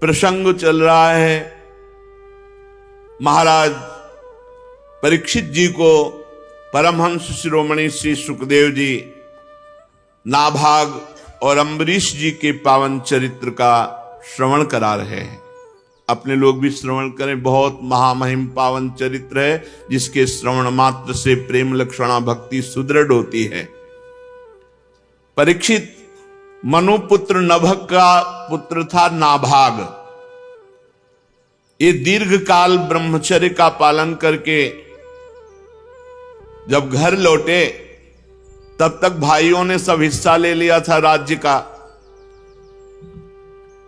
प्रसंग चल रहा है। महाराज परीक्षित जी को परमहंस शिरोमणि श्री सुखदेव जी नाभाग और अम्बरीश जी के पावन चरित्र का श्रवण करा रहे हैं। अपने लोग भी श्रवण करें। बहुत महामहिम पावन चरित्र है, जिसके श्रवण मात्र से प्रेम लक्षणा भक्ति सुदृढ़ होती है। परीक्षित मनुपुत्र नभग का पुत्र था नाभाग। ये दीर्घ काल ब्रह्मचर्य का पालन करके जब घर लौटे, तब तक भाइयों ने सब हिस्सा ले लिया था राज्य का।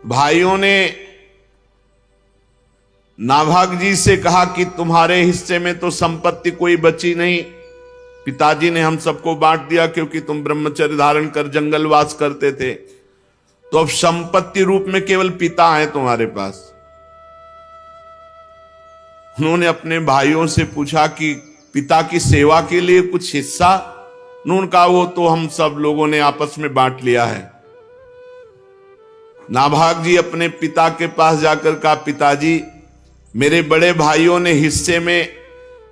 भाइयों ने नाभाग जी से कहा कि तुम्हारे हिस्से में तो संपत्ति कोई बची नहीं, पिताजी ने हम सबको बांट दिया क्योंकि तुम ब्रह्मचर्य धारण कर जंगलवास करते थे, तो अब संपत्ति रूप में केवल पिता है तुम्हारे पास। उन्होंने अपने भाइयों से पूछा कि पिता की सेवा के लिए कुछ हिस्सा? उन्होंने कहा वो तो हम सब लोगों ने आपस में बांट लिया है। नाभाग जी अपने पिता के पास जाकर कहा, पिताजी मेरे बड़े भाइयों ने हिस्से में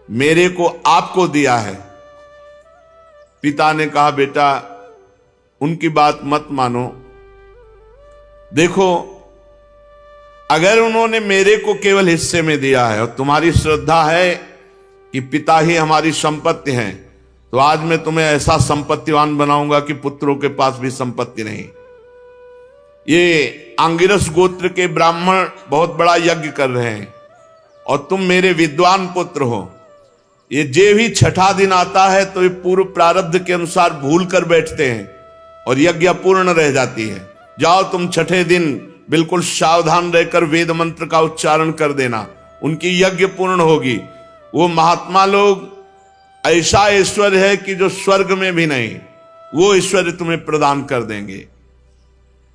मेरे को आपको दिया है। पिता ने कहा, बेटा उनकी बात मत मानो। देखो, अगर उन्होंने मेरे को केवल हिस्से में दिया है और तुम्हारी श्रद्धा है कि पिता ही हमारी संपत्ति है, तो आज मैं तुम्हें ऐसा संपत्तिवान बनाऊंगा कि पुत्रों के पास भी संपत्ति नहीं। ये आंगिरस गोत्र के ब्राह्मण बहुत बड़ा यज्ञ कर रहे हैं और तुम मेरे विद्वान पुत्र हो। ये जे भी छठा दिन आता है तो ये पूर्व प्रारब्ध के अनुसार भूल कर बैठते हैं और यज्ञ पूर्ण रह जाती है। जाओ तुम छठे दिन बिल्कुल सावधान रहकर वेद मंत्र का उच्चारण कर देना, उनकी यज्ञ पूर्ण होगी। वो महात्मा लोग ऐसा ऐश्वर्य है कि जो स्वर्ग में भी नहीं, वो ऐश्वर्य तुम्हें प्रदान कर देंगे।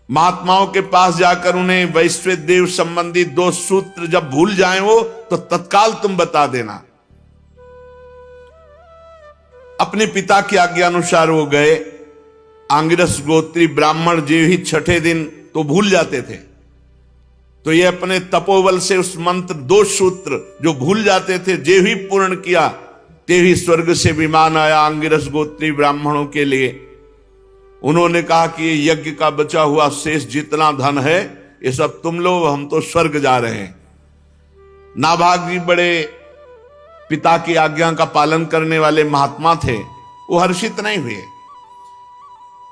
महात्माओं के पास जाकर उन्हें वैश्विक देव संबंधी 2 सूत्र जब भूल जाएं वो, तो तत्काल तुम बता देना। अपने पिता की आज्ञा अनुसार वो गए। आंगिरस गोत्री ब्राह्मण जी ही छठे दिन तो भूल जाते थे, तो ये अपने तपोबल से उस मंत्र 2 सूत्र जो भूल जाते थे, जे ही पूर्ण किया, ते ही स्वर्ग से विमान आया आंगिरस गोत्री ब्राह्मणों के लिए। उन्होंने कहा कि ये यज्ञ का बचा हुआ शेष जितना धन है, ये सब तुम लो, हम तो स्वर्ग जा रहे हैं। नाभाग जी बड़े पिता की आज्ञा का पालन करने वाले महात्मा थे, वो हर्षित नहीं हुए।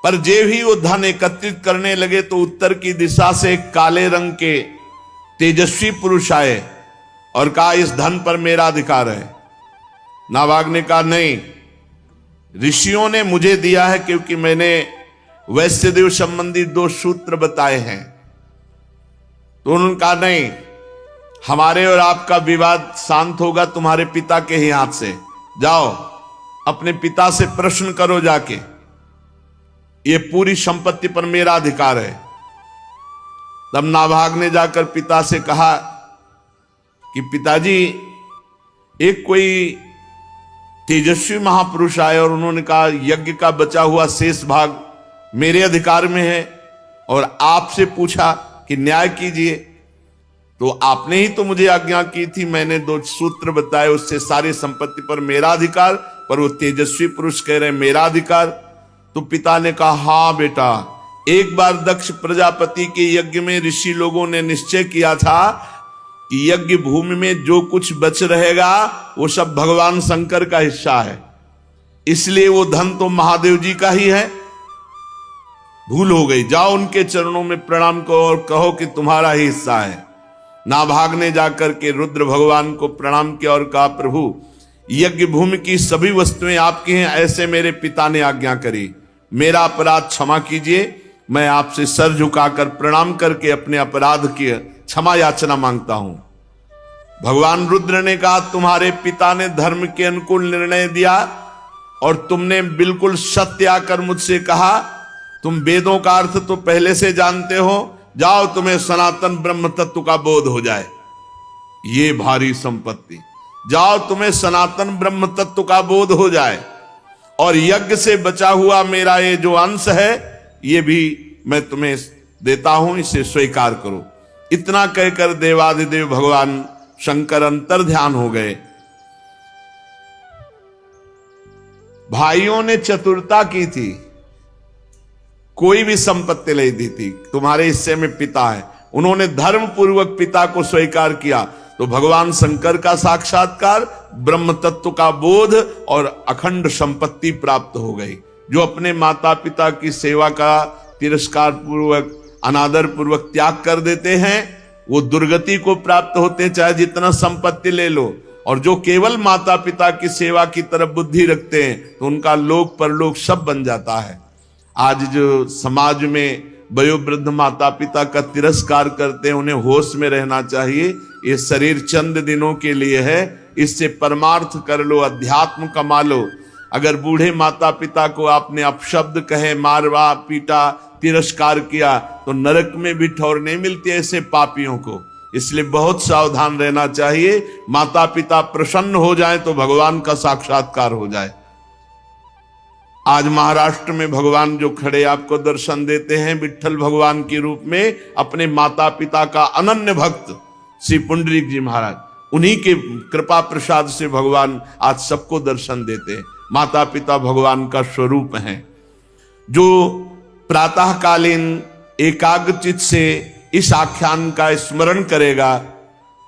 पर जे ही वो धन एकत्रित करने लगे तो उत्तर की दिशा से एक काले रंग के तेजस्वी पुरुष आए और कहा, इस धन पर मेरा अधिकार है। नाभाग ने कहा, नहीं, ऋषियों ने मुझे दिया है क्योंकि मैंने वैश्यदेव संबंधी 2 सूत्र बताए हैं। तो उन्होंने कहा, नहीं, हमारे और आपका विवाद शांत होगा तुम्हारे पिता के ही हाथ से। जाओ अपने पिता से प्रश्न करो जाके, ये पूरी संपत्ति पर मेरा अधिकार है। तब नाभाग ने जाकर पिता से कहा कि पिताजी, एक कोई तेजस्वी महापुरुष आए और उन्होंने कहा यज्ञ का बचा हुआ शेष भाग मेरे अधिकार में है और आपसे पूछा कि न्याय कीजिए। तो आपने ही तो मुझे आज्ञा की थी, मैंने 2 सूत्र बताए, उससे सारी संपत्ति पर मेरा अधिकार, पर वो तेजस्वी पुरुष कह रहे हैं मेरा अधिकार। तो पिता ने कहा, हाँ बेटा, एक बार दक्ष प्रजापति के यज्ञ में ऋषि लोगों ने निश्चय किया था कि यज्ञ भूमि में जो कुछ बच रहेगा वो सब भगवान शंकर का हिस्सा है, इसलिए वो धन तो महादेव जी का ही है। भूल हो गई, जाओ उनके चरणों में प्रणाम करो और कहो कि तुम्हारा ही हिस्सा है। नाभाग ने जाकर के रुद्र भगवान को प्रणाम किया और कहा, प्रभु यज्ञ भूमि की सभी वस्तुएं आपकी हैं, ऐसे मेरे पिता ने आज्ञा करी, मेरा अपराध क्षमा कीजिए। मैं आपसे सर झुकाकर प्रणाम करके अपने अपराध की क्षमा याचना मांगता हूं। भगवान रुद्र ने कहा, तुम्हारे पिता ने धर्म के अनुकूल निर्णय दिया और तुमने बिल्कुल सत्य आकर मुझसे कहा। तुम वेदों का अर्थ तो पहले से जानते हो, जाओ तुम्हें सनातन ब्रह्म तत्व का बोध हो जाए। ये भारी संपत्ति, जाओ तुम्हें सनातन ब्रह्म तत्व का बोध हो जाए और यज्ञ से बचा हुआ मेरा ये जो अंश है, ये भी मैं तुम्हें देता हूं, इसे स्वीकार करो। इतना कहकर देवाधिदेव भगवान शंकर अंतर ध्यान हो गए। भाइयों ने चतुरता की थी, कोई भी संपत्ति नहीं दी थी। तुम्हारे हिस्से में पिता है, उन्होंने धर्म पूर्वक पिता को स्वीकार किया, तो भगवान शंकर का साक्षात्कार, ब्रह्म तत्व का बोध और अखंड संपत्ति प्राप्त हो गई। जो अपने माता पिता की सेवा का तिरस्कार पूर्वक, अनादर पूर्वक त्याग कर देते हैं, वो दुर्गति को प्राप्त होते हैं, चाहे जितना संपत्ति ले लो। और जो केवल माता पिता की सेवा की तरफ बुद्धि रखते हैं, तो उनका लोक परलोक सब बन जाता है। आज जो समाज में वयोवृद्ध माता पिता का तिरस्कार करते हैं, उन्हें होश में रहना चाहिए। ये शरीर चंद दिनों के लिए है, इससे परमार्थ कर लो, अध्यात्म कमा लो। अगर बूढ़े माता पिता को आपने अपशब्द कहे, मारवा पीटा, तिरस्कार किया, तो नरक में भी ठौर नहीं मिलती ऐसे पापियों को। इसलिए बहुत सावधान रहना चाहिए। माता पिता प्रसन्न हो जाए तो भगवान का साक्षात्कार हो जाए। आज महाराष्ट्र में भगवान जो खड़े आपको दर्शन देते हैं विट्ठल भगवान के रूप में, अपने माता पिता का अनन्य भक्त श्री पुंडरीक जी महाराज, उन्हीं के कृपा प्रसाद से भगवान आज सबको दर्शन देते हैं। माता पिता भगवान का स्वरूप हैं। जो प्रातःकालीन एकाग्रचित से इस आख्यान का स्मरण करेगा,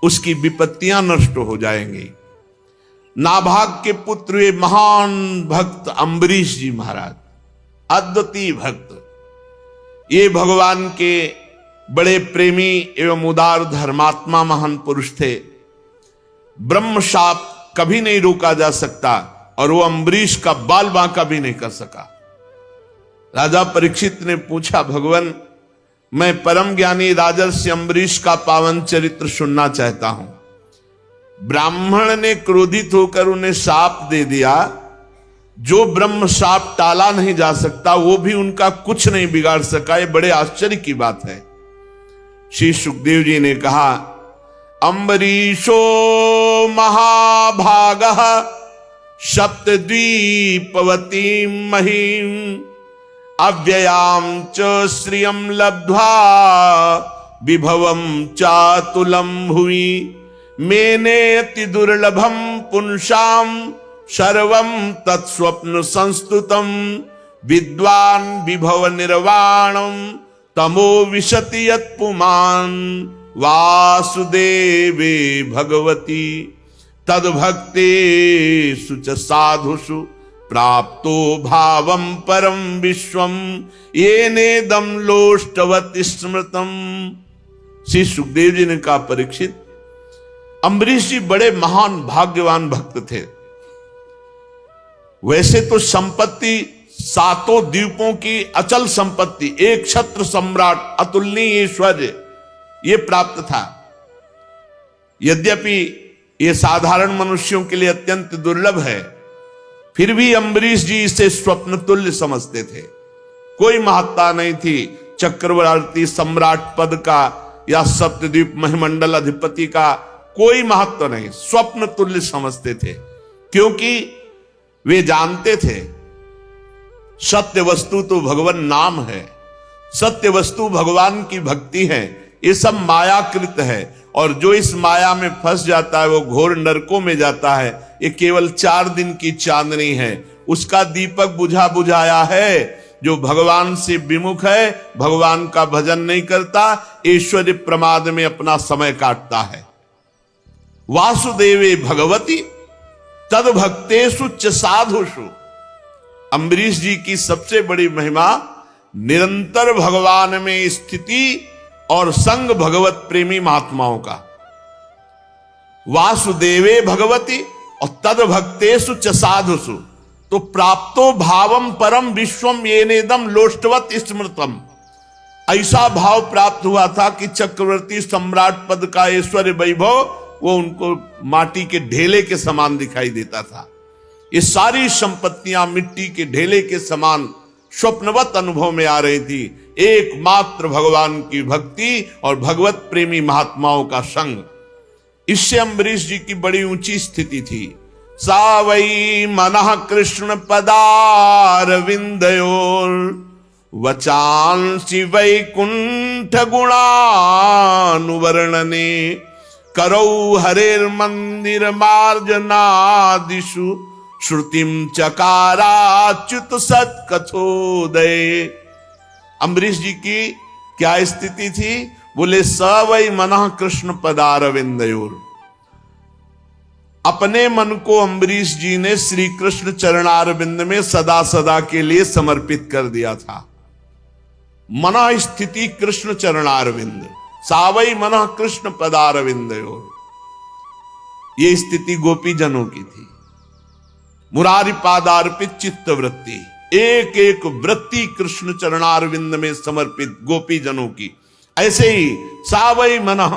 उसकी विपत्तियां नष्ट हो जाएंगी। नाभाग के पुत्र ये महान भक्त अम्बरीश जी महाराज, अद्वितीय भक्त, ये भगवान के बड़े प्रेमी एवं उदार धर्मात्मा महान पुरुष थे। ब्रह्म शाप कभी नहीं रोका जा सकता, और वो अम्बरीश का बाल बांका भी नहीं कर सका। राजा परीक्षित ने पूछा, भगवान मैं परम ज्ञानी राजर्षि अम्बरीश का पावन चरित्र सुनना चाहता हूं। ब्राह्मण ने क्रोधित होकर उन्हें शाप दे दिया। जो ब्रह्म शाप टाला नहीं जा सकता, वो भी उनका कुछ नहीं बिगाड़ सका। ये बड़े आश्चर्य की बात है। श्री सुखदेव जी ने कहा, अम्बरीशो महाभागः सप्तद्वीपवतीं महीम् अव्ययां च श्रियं लब्ध्वा विभवं चातुलं भुवि मेनेति दुर्लभं पुंसां सर्वं तत्स्वप्न संस्तुतं विद्वान् विभव निर्वाणं तमो विशति यत्पुमान् वासुदेवे भगवती तद्भक्तेषु च साधुषु प्राप्तो भावं परम विश्वम येनेदं लोष्टवत् स्मृतम्। श्री सुखदेव जी ने कहा, परीक्षित, अम्बरीश जी बड़े महान भाग्यवान भक्त थे। वैसे तो संपत्ति सातों द्वीपों की अचल संपत्ति, एक क्षत्र सम्राट, अतुलनीय ऐश्वर्य, ये प्राप्त था। यद्यपि ये साधारण मनुष्यों के लिए अत्यंत दुर्लभ है, फिर भी अम्बरीश जी इसे स्वप्न तुल्य समझते थे। कोई महत्ता नहीं थी चक्रवर्ती सम्राट पद का या सप्तद्वीप महिमंडल अधिपति का, कोई महत्व नहीं, स्वप्न तुल्य समझते थे। क्योंकि वे जानते थे सत्य वस्तु तो भगवान नाम है, सत्य वस्तु भगवान की भक्ति है। ये सब मायाकृत है, और जो इस माया में फंस जाता है वो घोर नरकों में जाता है। ये केवल 4 दिन की चांदनी है, उसका दीपक बुझा बुझाया है। जो भगवान से विमुख है, भगवान का भजन नहीं करता, ऐश्वर्य प्रमाद में अपना समय काटता है। वासुदेवे भगवती तद्भक्तेषु च साधुषु। अम्बरीश जी की सबसे बड़ी महिमा निरंतर भगवान में स्थिति और संग भगवत प्रेमी महात्माओं का। वासुदेवे भगवती और तद्भक्तेषु च साधुषु, तो प्राप्तो भावम परम विश्वम येनेदं लोष्टवत् स्मृतम्। ऐसा भाव प्राप्त हुआ था कि चक्रवर्ती सम्राट पद का ऐश्वर्य वैभव वो उनको माटी के ढेले के समान दिखाई देता था। ये सारी संपत्तियां मिट्टी के ढेले के समान स्वप्नवत अनुभव में आ रही थी। एकमात्र भगवान की भक्ति और भगवत प्रेमी महात्माओं का संग, इससे अम्बरीश जी की बड़ी ऊंची स्थिति थी। सा वै मनः कृष्ण पदारविंदयोर वचांसि वैकुंठ गुणानुवर्णने करौ हरेर्मंदिर मार्जनादिषु श्रुतिम चकाराच्युत सत्कथोदय। अम्बरीश जी की क्या स्थिति थी? बोले स वै मनः कृष्ण पदारविंदयोर। अपने मन को अम्बरीश जी ने श्री कृष्ण चरणारविंद में सदा सदा के लिए समर्पित कर दिया था। मना स्थिति कृष्ण चरणारविंद, सावई मनः कृष्ण पदारविंदयोर। ये स्थिति गोपी जनों की थी। मुरारी पादार्पित चित्त वृत्ति, एक एक वृत्ति कृष्ण चरणारविंद में समर्पित गोपी जनों की। ऐसे ही सावई मनः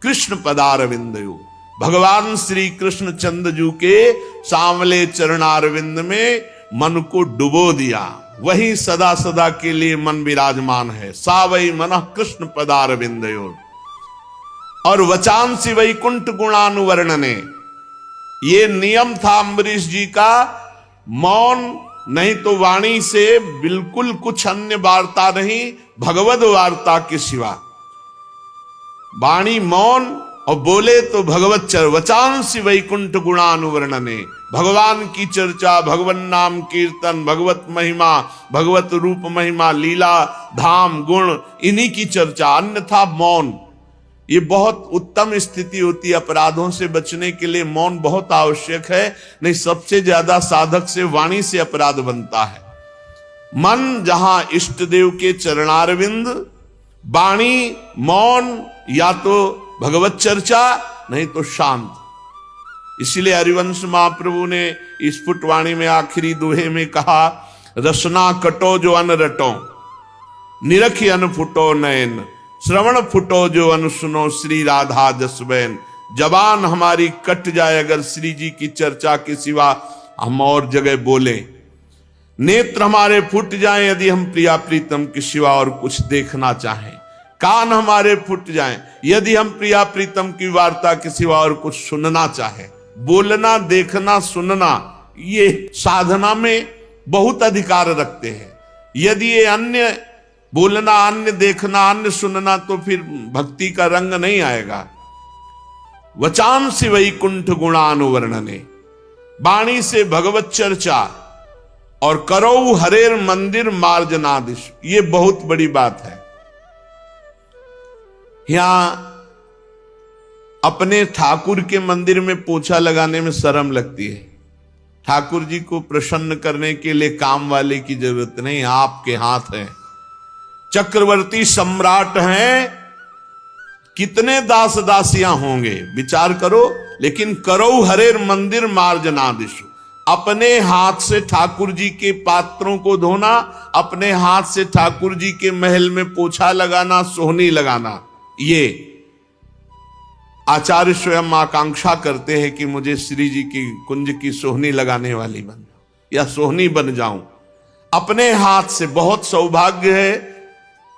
कृष्ण पदारविंदयोर, भगवान श्री कृष्ण चंद्रजू के सांवले चरणारविंद में मन को डुबो दिया। वही सदा सदा के लिए मन विराजमान है। सावई मनः कृष्ण पदारविंदयोर। और वचांसि वैकुंठ गुणानुवर्णने, ये नियम था अम्बरीश जी का, मौन नहीं तो वाणी से बिल्कुल कुछ अन्य वार्ता नहीं, भगवद वार्ता के सिवा। वाणी मौन और बोले तो भगवत चर। वचांसि वैकुंठ गुणानुवर्णने, भगवान की चर्चा, भगवान नाम कीर्तन, भगवत महिमा, भगवत रूप महिमा, लीला धाम गुण, इन्हीं की चर्चा, अन्यथा मौन। ये बहुत उत्तम स्थिति होती है। अपराधों से बचने के लिए मौन बहुत आवश्यक है, नहीं सबसे ज्यादा साधक से वाणी से अपराध बनता है। मन जहां इष्ट देव के चरणारविंद, वाणी मौन, या तो भगवत चर्चा नहीं तो शांत। इसलिए हरिवंश महाप्रभु ने स्फुट वाणी में आखिरी दोहे में कहा, रसना कटो जो अन रटो, निरखी अन फुटो नयन, श्रवण फुटो जो अन सुनो, श्री राधा जसबैन। जबान हमारी कट जाए अगर श्री जी की चर्चा के सिवा हम और जगह बोले। नेत्र हमारे फूट जाएं यदि हम प्रिया प्रीतम के सिवा और कुछ देखना चाहें। कान हमारे फूट जाएं यदि हम प्रिया प्रीतम की वार्ता के सिवा और कुछ सुनना चाहें। बोलना, देखना, सुनना, ये साधना में बहुत अधिकार रखते हैं। यदि ये अन्य बोलना, अन्य देखना, अन्य सुनना, तो फिर भक्ति का रंग नहीं आएगा। वचांसि वैकुंठ गुणानुवर्णने, वाणी से भगवत चर्चा, और करौ हरेर मंदिर मार्जनादिश, ये बहुत बड़ी बात है। यहां अपने ठाकुर के मंदिर में पोछा लगाने में शर्म लगती है। ठाकुर जी को प्रसन्न करने के लिए काम वाले की जरूरत नहीं, आपके हाथ है। चक्रवर्ती सम्राट हैं, कितने दास दासियां होंगे विचार करो। लेकिन करौ हरेर मंदिर मार्जनादिशु, अपने हाथ से ठाकुर जी के पात्रों को धोना, अपने हाथ से ठाकुर जी के महल में पोछा लगाना, सोहनी लगाना, ये आचार्य स्वयं आकांक्षा करते हैं कि मुझे श्री जी की कुंज की सोहनी लगाने वाली बन जाऊं या सोहनी बन जाऊं। अपने हाथ से, बहुत सौभाग्य है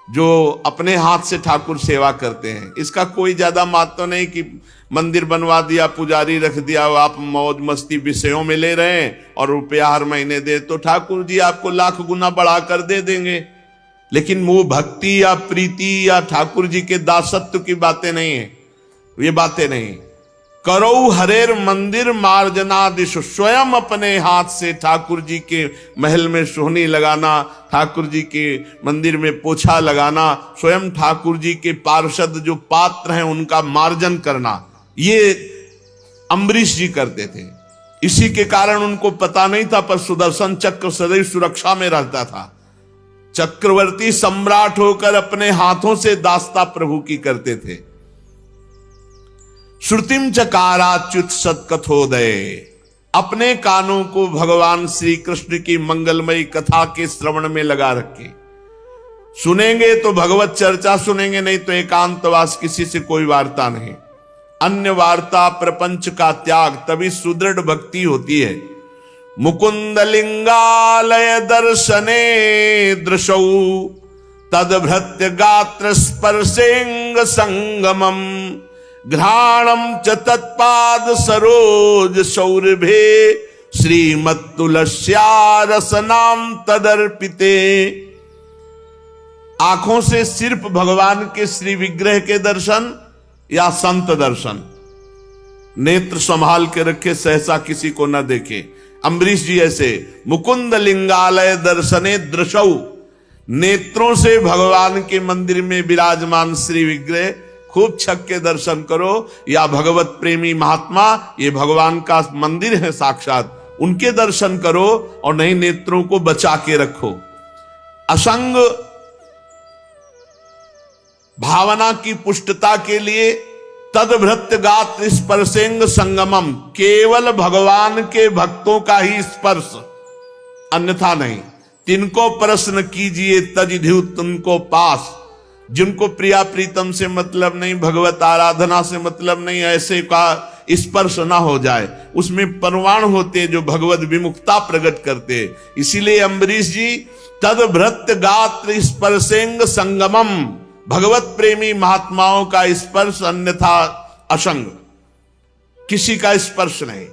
जो अपने हाथ से ठाकुर सेवा करते हैं। इसका कोई ज्यादा महत्व नहीं कि मंदिर बनवा दिया, पुजारी रख दिया, आप मौज मस्ती विषयों में ले रहे हैं और रुपया हर महीने दे तो ठाकुर जी आपको लाख गुना बढ़ाकर दे देंगे। लेकिन वो भक्ति या प्रीति या ठाकुर जी के दासत्व की बातें नहीं है, ये बातें नहीं। करौ हरेर मंदिर मार्जनादिश, स्वयं अपने हाथ से ठाकुर जी के महल में सोहनी लगाना, ठाकुर जी के मंदिर में पोछा लगाना, स्वयं ठाकुर जी के पार्षद जो पात्र हैं उनका मार्जन करना, ये अम्बरीश जी करते थे। इसी के कारण उनको पता नहीं था, पर सुदर्शन चक्र सदैव सुरक्षा में रहता था। चक्रवर्ती सम्राट होकर अपने हाथों से दास्ता प्रभु की करते थे। श्रुतिम चकाराच्युत सत्कथोदय, अपने कानों को भगवान श्री कृष्ण की मंगलमयी कथा के श्रवण में लगा रखे। सुनेंगे तो भगवत चर्चा सुनेंगे, नहीं तो एकांतवास, किसी से कोई वार्ता नहीं। अन्य वार्ता प्रपंच का त्याग, तभी सुदृढ़ भक्ति होती है। मुकुंद लिंगालय दर्शने दृशौ तदभृत्य गात्र स्पर्शेंग संगमम घ्राणम च तत्पाद सरोज सौरभे श्रीमत्तुलस्या रसनाम तदर्पिते। आंखों से सिर्फ भगवान के श्री विग्रह के दर्शन या संत दर्शन, नेत्र संभाल के रखे, सहसा किसी को न देखे। अम्बरीश जी ऐसे मुकुंद लिंगालय दर्शने दृशौ, नेत्रों से भगवान के मंदिर में विराजमान श्री विग्रह खूब छक के दर्शन करो, या भगवत प्रेमी महात्मा, ये भगवान का मंदिर है साक्षात, उनके दर्शन करो, और नहीं नेत्रों को बचा के रखो। असंग भावना की पुष्टता के लिए तदभृत्य गात्र स्पर्शेंग संगमम, केवल भगवान के भक्तों का ही स्पर्श, अन्यथा नहीं। तिनको प्रश्न कीजिए तजिधु तुमको पास, जिनको प्रिया प्रीतम से मतलब नहीं, भगवत आराधना से मतलब नहीं, ऐसे का स्पर्श ना हो जाए, उसमें परवान होते जो भगवत विमुखता प्रकट करते। इसीलिए अम्बरीश जी तदभृत्य गात्र स्पर्शेंग संगमम, भगवत प्रेमी महात्माओं का स्पर्श, अन्यथा असंग, किसी का स्पर्श नहीं।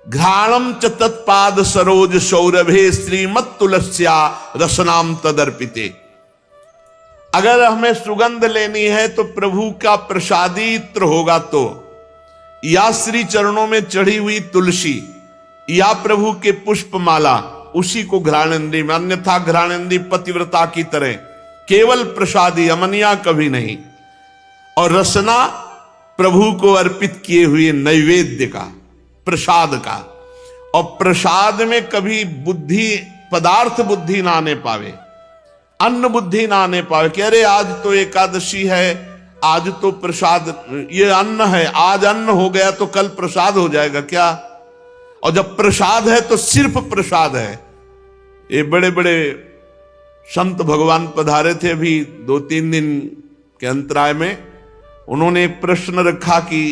घ्राणम च तत्पाद सरोज सौरभे श्रीमत तुलस्या रसनाम तदर्पिते। अगर हमें सुगंध लेनी है तो प्रभु का प्रसादी इत्र होगा, तो या श्री चरणों में चढ़ी हुई तुलसी या प्रभु के पुष्पमाला, उसी को घ्राणेंद्री में, अन्यथा घ्राणेंद्री पतिव्रता की तरह केवल प्रसादी, अमनिया कभी नहीं। और रसना प्रभु को अर्पित किए हुए नैवेद्य का, प्रसाद का, और प्रसाद में कभी बुद्धि, पदार्थ बुद्धि ना आने पावे, अन्न बुद्धि ना आने पावे कि अरे आज तो एकादशी है, आज तो प्रसाद, ये अन्न है, आज अन्न हो गया तो कल प्रसाद हो जाएगा क्या? और जब प्रसाद है तो सिर्फ प्रसाद है। ये बड़े बड़े संत भगवान पधारे थे अभी 2-3 दिन के अंतराय में, उन्होंने एक प्रश्न रखा कि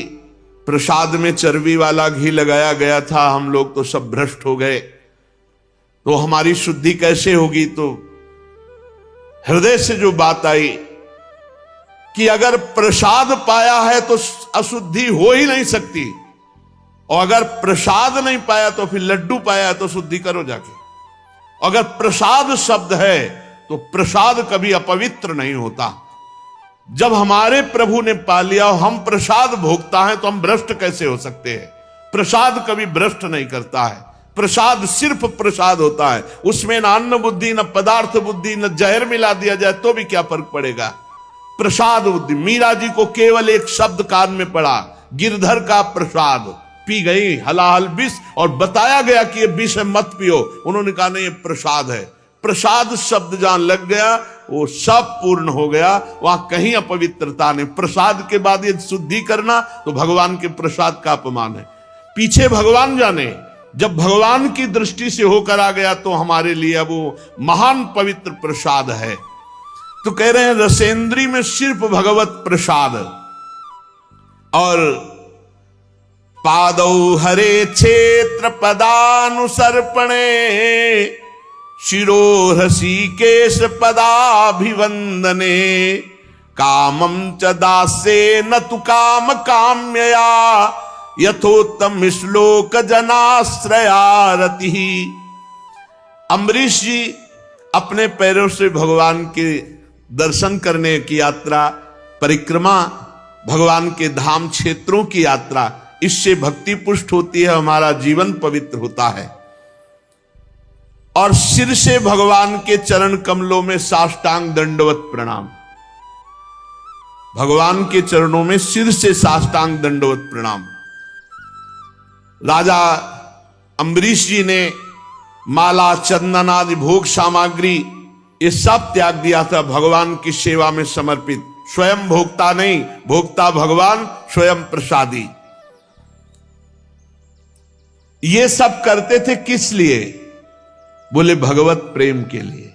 प्रसाद में चर्बी वाला घी लगाया गया था, हम लोग तो सब भ्रष्ट हो गए, तो हमारी शुद्धि कैसे होगी? तो हृदय से जो बात आई कि अगर प्रसाद पाया है तो अशुद्धि हो ही नहीं सकती, और अगर प्रसाद नहीं पाया तो फिर लड्डू पाया है तो शुद्धि करो जाके। अगर प्रसाद शब्द है तो प्रसाद कभी अपवित्र नहीं होता। जब हमारे प्रभु ने पा लिया और हम प्रसाद भोगता है तो हम भ्रष्ट कैसे हो सकते हैं? प्रसाद कभी भ्रष्ट नहीं करता है, प्रसाद सिर्फ प्रसाद होता है, उसमें न अन्न बुद्धि, न पदार्थ बुद्धि, न जहर मिला दिया जाए तो भी क्या फर्क पड़ेगा? प्रसाद बुद्धि। मीरा जी को केवल एक शब्द कान में पड़ा, गिरधर का प्रसाद, पी गई हलाहल विष, और बताया गया कि ये विष है मत पियो, उन्होंने कहा नहीं ये प्रसाद है। प्रसाद शब्द जहां लग गया वो सब पूर्ण हो गया, वहां कहीं अपवित्रता नहीं। प्रसाद के बाद ये शुद्धि करना तो भगवान के प्रसाद का अपमान है। पीछे भगवान जाने, जब भगवान की दृष्टि से होकर आ गया तो हमारे लिए वो महान पवित्र प्रसाद है। तो कह रहे हैं रसेंद्री में सिर्फ भगवत प्रसाद। और पादौ हरे क्षेत्र पदानुसर्पणे शिरोहसी केश पदाभिवंदने कामं च दासे न तु काम काम्यया यथोत्तम श्लोक जनाश्रयारति। अम्बरीश जी अपने पैरों से भगवान के दर्शन करने की यात्रा, परिक्रमा, भगवान के धाम क्षेत्रों की यात्रा, इससे भक्ति पुष्ट होती है, हमारा जीवन पवित्र होता है। और सिर से भगवान के चरण कमलों में साष्टांग दंडवत प्रणाम, भगवान के चरणों में सिर से साष्टांग दंडवत प्रणाम। राजा अम्बरीश जी ने माला, चंदन आदि भोग सामग्री ये सब त्याग दिया था, भगवान की सेवा में समर्पित। स्वयं भोक्ता नहीं, भोक्ता भगवान, स्वयं प्रसादी। ये सब करते थे किस लिए? बोले भगवत प्रेम के लिए।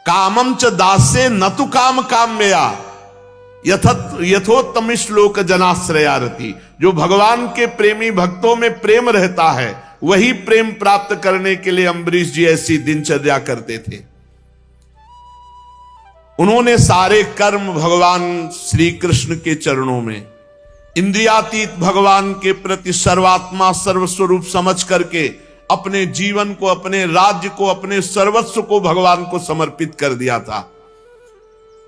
कामम च दासे न तु काम काम्यया यथोत्तम श्लोक जनाश्रयारति। जो भगवान के प्रेमी भक्तों में प्रेम रहता है वही प्रेम प्राप्त करने के लिए अम्बरीश जी ऐसी दिनचर्या करते थे। उन्होंने सारे कर्म भगवान श्री कृष्ण के चरणों में, इंद्रियातीत भगवान के प्रति सर्वात्मा सर्वस्वरूप समझ करके अपने जीवन को, अपने राज्य को, अपने सर्वस्व को भगवान को समर्पित कर दिया था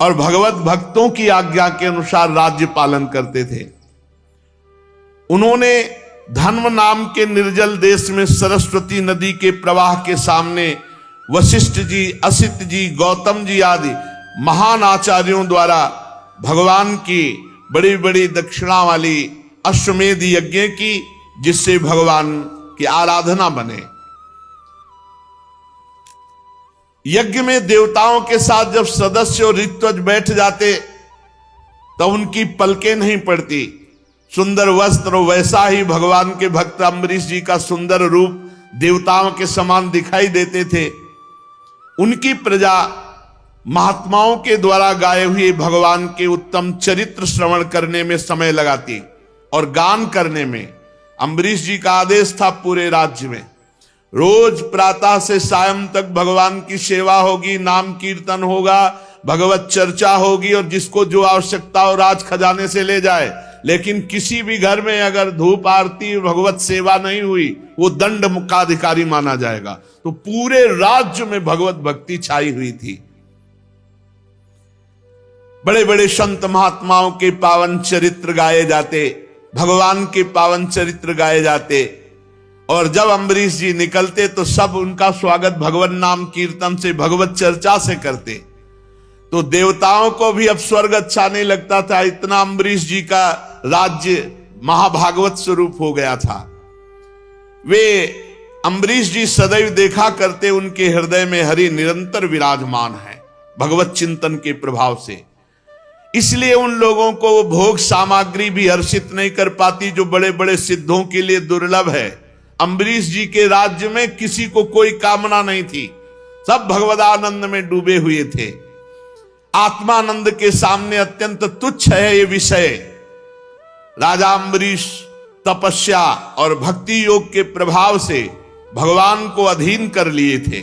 और भगवत भक्तों की आज्ञा के अनुसार राज्य पालन करते थे। उन्होंने धर्म नाम के निर्जल देश में सरस्वती नदी के प्रवाह के सामने वशिष्ठ जी, असित जी, गौतम जी आदि महान आचार्यों द्वारा भगवान की बड़ी बड़ी दक्षिणा वाली अश्वमेध यज्ञ की, जिससे भगवान की आराधना बने। यज्ञ में देवताओं के साथ जब सदस्य और ऋत्विज बैठ जाते तो उनकी पलकें नहीं पड़ती। सुंदर वस्त्र, वैसा ही भगवान के भक्त अम्बरीश जी का सुंदर रूप देवताओं के समान दिखाई देते थे। उनकी प्रजा महात्माओं के द्वारा गाए हुए भगवान के उत्तम चरित्र श्रवण करने में समय लगाती और गान करने में। अम्बरीश जी का आदेश था पूरे राज्य में रोज प्रातः से सायं तक भगवान की सेवा होगी, नाम कीर्तन होगा, भगवत चर्चा होगी और जिसको जो आवश्यकता हो राज खजाने से ले जाए। लेकिन किसी भी घर में अगर धूप आरती भगवत सेवा नहीं हुई वो दंड मुक्ताधिकारी माना जाएगा। तो पूरे राज्य में भगवत भक्ति छाई हुई थी। बड़े बड़े संत महात्माओं के पावन चरित्र गाए जाते, भगवान के पावन चरित्र गाए जाते और जब अम्बरीश जी निकलते तो सब उनका स्वागत भगवत नाम कीर्तन से, भगवत चर्चा से करते। तो देवताओं को भी अब स्वर्ग अच्छा नहीं लगता था, इतना अम्बरीश जी का राज्य महाभागवत स्वरूप हो गया था। वे अम्बरीश जी सदैव देखा करते उनके हृदय में हरि निरंतर विराजमान है भगवत चिंतन के प्रभाव से। इसलिए उन लोगों को वो भोग सामग्री भी हर्षित नहीं कर पाती जो बड़े बड़े सिद्धों के लिए दुर्लभ है। अम्बरीश जी के राज्य में किसी को कोई कामना नहीं थी, सब भगवदानंद में डूबे हुए थे। आत्मानंद के सामने अत्यंत तुच्छ है ये विषय। राजा अम्बरीश तपस्या और भक्ति योग के प्रभाव से भगवान को अधीन कर लिए थे।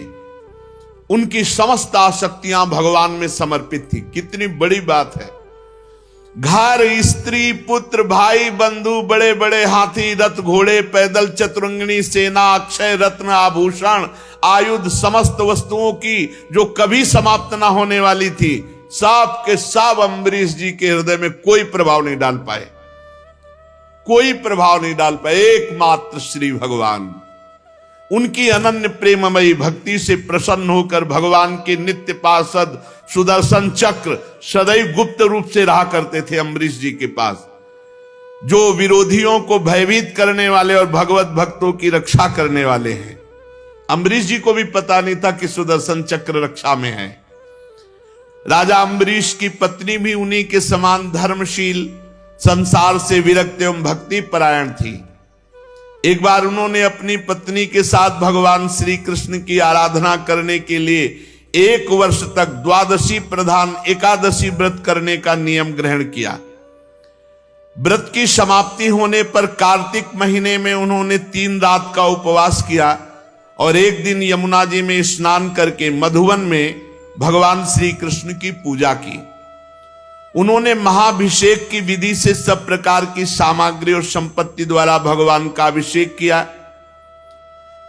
उनकी समस्त आसक्तियां भगवान में समर्पित थी। कितनी बड़ी बात है। घर, स्त्री, पुत्र, भाई, बंधु, बड़े बड़े हाथी, रथ, घोड़े, पैदल, चतुरंगिणी सेना, अक्षय रत्न, आभूषण, आयुध, समस्त वस्तुओं की जो कभी समाप्त ना होने वाली थी, सब के सब अम्बरीश जी के हृदय में कोई प्रभाव नहीं डाल पाए, कोई प्रभाव नहीं डाल पाए। एकमात्र श्री भगवान उनकी अनन्य प्रेममयी भक्ति से प्रसन्न होकर भगवान के नित्य पार्षद सुदर्शन चक्र सदैव गुप्त रूप से रहा करते थे अम्बरीश जी के पास, जो विरोधियों को भयभीत करने वाले और भगवत भक्तों की रक्षा करने वाले हैं। अम्बरीश जी को भी पता नहीं था कि सुदर्शन चक्र रक्षा में है। राजा अम्बरीश की पत्नी भी उन्हीं के समान धर्मशील, संसार से विरक्त एवं भक्ति परायण थी। एक बार उन्होंने अपनी पत्नी के साथ भगवान श्री कृष्ण की आराधना करने के लिए 1 वर्ष तक द्वादशी प्रधान एकादशी व्रत करने का नियम ग्रहण किया। व्रत की समाप्ति होने पर कार्तिक महीने में उन्होंने 3 रात का उपवास किया और एक दिन यमुना जी में स्नान करके मधुवन में भगवान श्री कृष्ण की पूजा की। उन्होंने महाभिषेक की विधि से सब प्रकार की सामग्री और संपत्ति द्वारा भगवान का अभिषेक किया।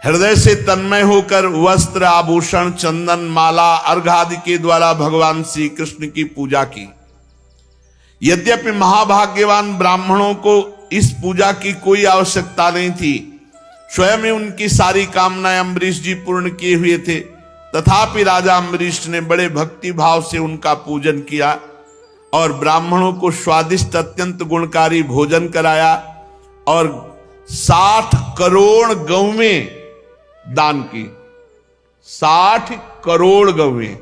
हृदय से तन्मय होकर वस्त्र, आभूषण, चंदन, माला, अर्घ आदि के द्वारा भगवान श्री कृष्ण की पूजा की। यद्यपि महाभाग्यवान ब्राह्मणों को इस पूजा की कोई आवश्यकता नहीं थी, स्वयं ही उनकी सारी कामनाएं अम्बरीश जी पूर्ण किए हुए थे, तथापि राजा अम्बरीश ने बड़े भक्ति भाव से उनका पूजन किया और ब्राह्मणों को स्वादिष्ट अत्यंत गुणकारी भोजन कराया और 60 करोड़ गौवें दान की। 60 करोड़ गौवें,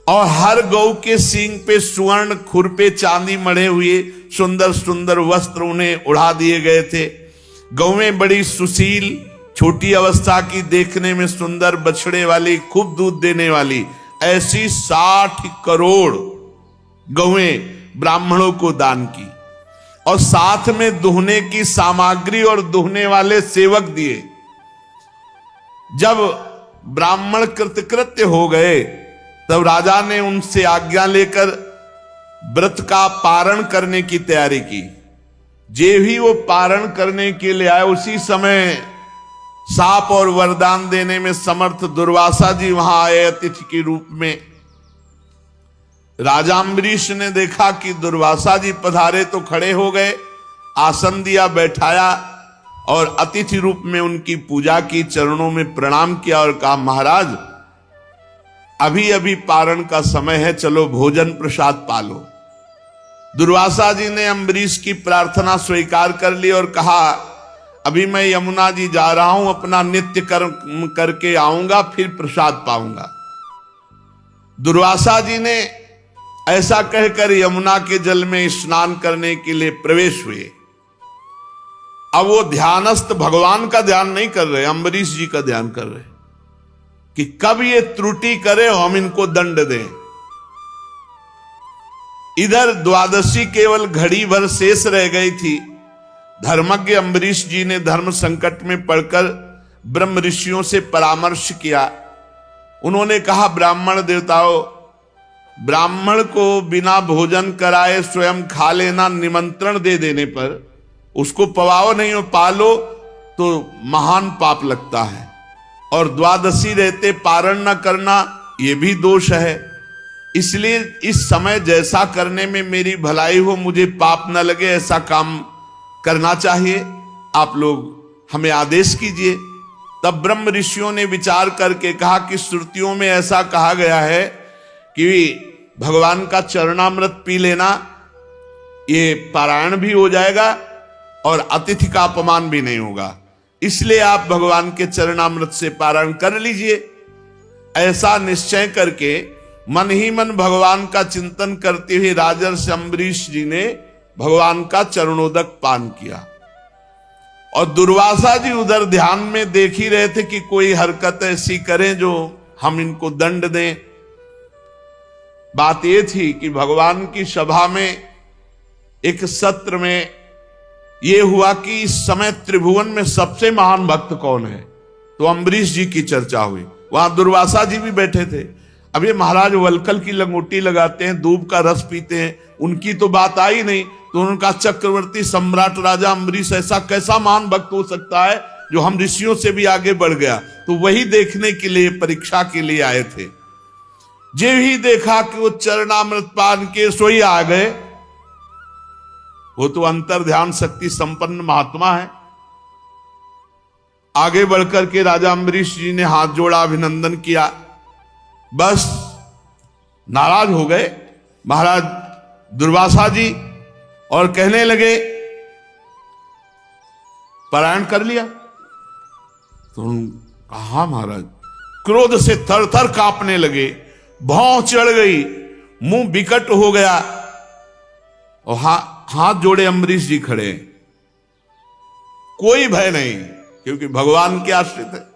और हर गौ के सींग पे स्वर्ण, खुर पे चांदी मढ़े हुए सुंदर सुंदर वस्त्र उन्हें उड़ा दिए गए थे। गौवें बड़ी सुशील, छोटी अवस्था की, देखने में सुंदर, बछड़े वाली, खूब दूध देने वाली, ऐसी 60 करोड़ गौवें ब्राह्मणों को दान की और साथ में दुहने की सामग्री और दुहने वाले सेवक दिए। जब ब्राह्मण कृतकृत्य हो गए तब राजा ने उनसे आज्ञा लेकर व्रत का पारण करने की तैयारी की। जे भी वो पारण करने के लिए आए उसी समय साप और वरदान देने में समर्थ दुर्वासा जी वहां आए अतिथि के रूप में। राजा अम्बरीश ने देखा कि दुर्वासा जी पधारे तो खड़े हो गए, आसन दिया, बैठाया और अतिथि रूप में उनकी पूजा की, चरणों में प्रणाम किया और कहा, महाराज अभी अभी पारण का समय है, चलो भोजन प्रसाद पालो। दुर्वासा जी ने अम्बरीश की प्रार्थना स्वीकार कर ली और कहा, अभी मैं यमुना जी जा रहा हूं, अपना नित्य कर्म करके आऊंगा, फिर प्रसाद पाऊंगा। दुर्वासा जी ने ऐसा कहकर यमुना के जल में स्नान करने के लिए प्रवेश हुए। अब वो ध्यानस्थ भगवान का ध्यान नहीं कर रहे, अम्बरीश जी का ध्यान कर रहे कि कब ये त्रुटि करे हम इनको दंड दें। इधर द्वादशी केवल घड़ी भर शेष रह गई थी। धर्मज्ञ अम्बरीश जी ने धर्म संकट में पड़कर ब्रह्म ऋषियों से परामर्श किया। उन्होंने कहा, ब्राह्मण देवताओं, ब्राह्मण को बिना भोजन कराए स्वयं खा लेना, निमंत्रण दे देने पर उसको पवाओ नहीं, पालो तो महान पाप लगता है, और द्वादशी रहते पारण न करना यह भी दोष है। इसलिए इस समय जैसा करने में मेरी भलाई हो, मुझे पाप न लगे, ऐसा काम करना चाहिए। आप लोग हमें आदेश कीजिए। तब ब्रह्म ऋषियों ने विचार करके कहा कि श्रुतियों में ऐसा कहा गया है कि भगवान का चरणामृत पी लेना, ये पारायण भी हो जाएगा और अतिथि का अपमान भी नहीं होगा, इसलिए आप भगवान के चरणामृत से पारायण कर लीजिए। ऐसा निश्चय करके मन ही मन भगवान का चिंतन करते हुए राजर्षि अम्बरीश जी ने भगवान का चरणोदक पान किया। और दुर्वासा जी उधर ध्यान में देख ही रहे थे कि कोई हरकत ऐसी करें जो हम इनको दंड दें। बात यह थी कि भगवान की सभा में एक सत्र में यह हुआ कि इस समय त्रिभुवन में सबसे महान भक्त कौन है, तो अम्बरीश जी की चर्चा हुई। वहां दुर्वासा जी भी बैठे थे। अब ये महाराज वलकल की लंगोटी लगाते हैं, दूब का रस पीते हैं, उनकी तो बात आई नहीं। तो उनका चक्रवर्ती सम्राट राजा अम्बरीश ऐसा कैसा महान भक्त हो सकता है जो हम ऋषियों से भी आगे बढ़ गया, तो वही देखने के लिए, परीक्षा के लिए आए थे। जे ही देखा कि वो चरणामृत पान के सोई आ गए। वो तो अंतर ध्यान शक्ति संपन्न महात्मा है। आगे बढ़कर के राजा अम्बरीश जी ने हाथ जोड़ा, अभिनंदन किया, बस नाराज हो गए महाराज दुर्वासा जी और कहने लगे, पारायण कर लिया? तो कहा महाराज, क्रोध से थर थर कांपने लगे, भौं चढ़ गई, मुंह विकट हो गया और हाथ जोड़े अम्बरीश जी खड़े, कोई भय नहीं क्योंकि भगवान के आश्रित है।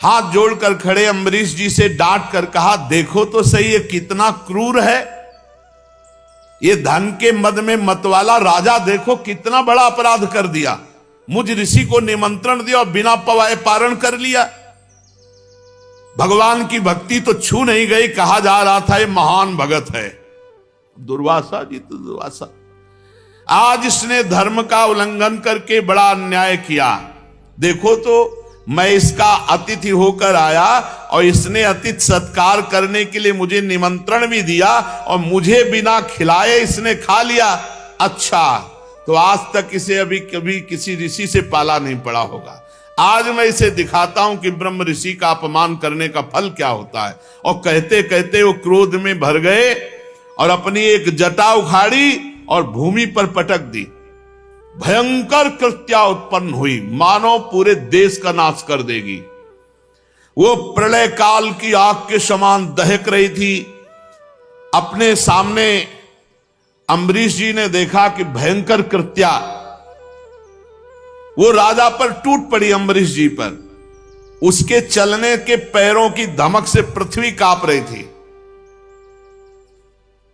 हाथ जोड़कर खड़े अम्बरीश जी से डांट कर कहा, देखो तो सही ये कितना क्रूर है, ये धन के मद में मतवाला राजा देखो कितना बड़ा अपराध कर दिया, मुझ ऋषि को निमंत्रण दिया और बिना पवाए पारण कर लिया। भगवान की भक्ति तो छू नहीं गई, कहा जा रहा था ये महान भगत है। दुर्वासा जी तो दुर्वासा, आज इसने धर्म का उल्लंघन करके बड़ा अन्याय किया। देखो तो मैं इसका अतिथि होकर आया और इसने अतिथि सत्कार करने के लिए मुझे निमंत्रण भी दिया और मुझे बिना खिलाए इसने खा लिया। अच्छा, तो आज तक इसे अभी कभी किसी ऋषि से पाला नहीं पड़ा होगा। आज मैं इसे दिखाता हूं कि ब्रह्म ऋषि का अपमान करने का फल क्या होता है। और कहते कहते वो क्रोध में भर गए और अपनी एक जटा उखाड़ी और भूमि पर पटक दी। भयंकर कृत्या उत्पन्न हुई, मानो पूरे देश का नाश कर देगी। वो प्रलय काल की आग के समान दहक रही थी। अपने सामने अम्बरीश जी ने देखा कि भयंकर कृत्या वो राजा पर टूट पड़ी, अम्बरीश जी पर। उसके चलने के पैरों की धमक से पृथ्वी कांप रही थी।